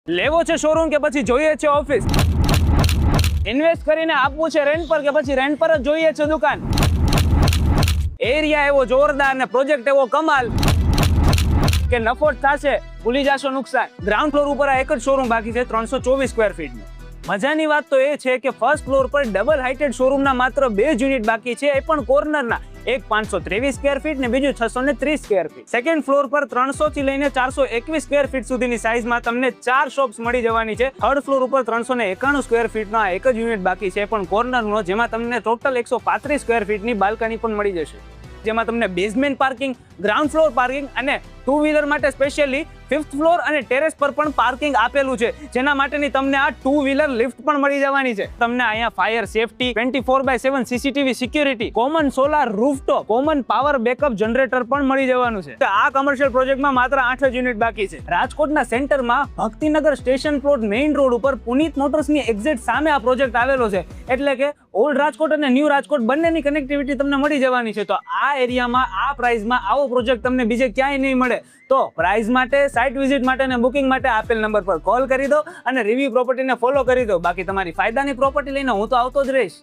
લેવો છે શોરૂમ કે પછી જોઈએ છે ઓફિસ? ઇન્વેસ્ટ કરીને આપવું છે રેન્ટ પર કે પછી રેન્ટ પર જ જોઈએ છે દુકાન? એરિયા એવો જોરદાર ને પ્રોજેક્ટ એવો કમાલ કે નફો જ થશે, ભૂલી જશો નુકસાન. ગ્રાઉન્ડ ફ્લોર ઉપર આ એક જ શોરૂમ બાકી છે 324 સ્ક્વેર ફીટનું. મજાની વાત તો એ છે કે ફર્સ્ટ ફ્લોર પર ડબલ હાઇટેડ શોરૂમના માત્ર 2 જ યુનિટ બાકી છે, એ પણ કોર્નરના. એક 523 સ્ક્વેર ફીટ ને બીજું 630 સ્ક્વેર ફીટ. સેકન્ડ ફ્લોર પર 300 થી લઈને 421 સ્ક્વેર ફીટ સુધીની સાઇઝમાં તમને 4 શોપ્સ મળી જવાની છે. થર્ડ ફ્લોર ઉપર 391 સ્ક્વેર ફીટનો આ એક જ યુનિટ બાકી છે, પણ કોર્નરનો, જેમાં તમને ટોટલ 135 સ્ક્વેર ફીટની બાલ્કની પણ મળી જશે, જેમાં તમને basement parking, ground floor parking અને ટુ વ્હીલર માટે સ્પેશિયલી 5th ફ્લોર અને ટેરેસ પર પણ પાર્કિંગ આપેલું છે, જેના માટેની તમને આ ટુ વ્હીલર લિફ્ટ પણ મળી જવાની છે. તમને અહીંયા fire safety, 24/7 CCTV security, common solar rooftop, common power backup generator પણ મળી જવાનું છે. તો આ કમર્શિયલ પ્રોજેક્ટમાં માત્ર 8 જ યુનિટ બાકી છે. રાજકોટના સેન્ટરમાં Bhaktinagar station plot main road ઉપર પુનીત મોટર્સની એક્ઝેક્ટ સામે આ પ્રોજેક્ટ આવેલો છે, એટલે કે ઓલ્ડ રાજકોટ અને ન્યૂ રાજકોટ બંનેની કનેક્ટિવિટી તમને મળી જવાની છે. તો આ એરિયામાં આ પ્રાઇસમાં આવો પ્રોજેક્ટ તમને બીજે ક્યાંય નહીં મળે. તો પ્રાઇસ માટે, સાઇટ વિઝિટ માટે અને બુકિંગ માટે આપેલ નંબર પર કોલ કરી દો અને રિવ્યુ પ્રોપર્ટીને ફોલો કરી દો. બાકી તમારી ફાયદાની પ્રોપર્ટી લઈને હું તો આવતો જ રહીશ.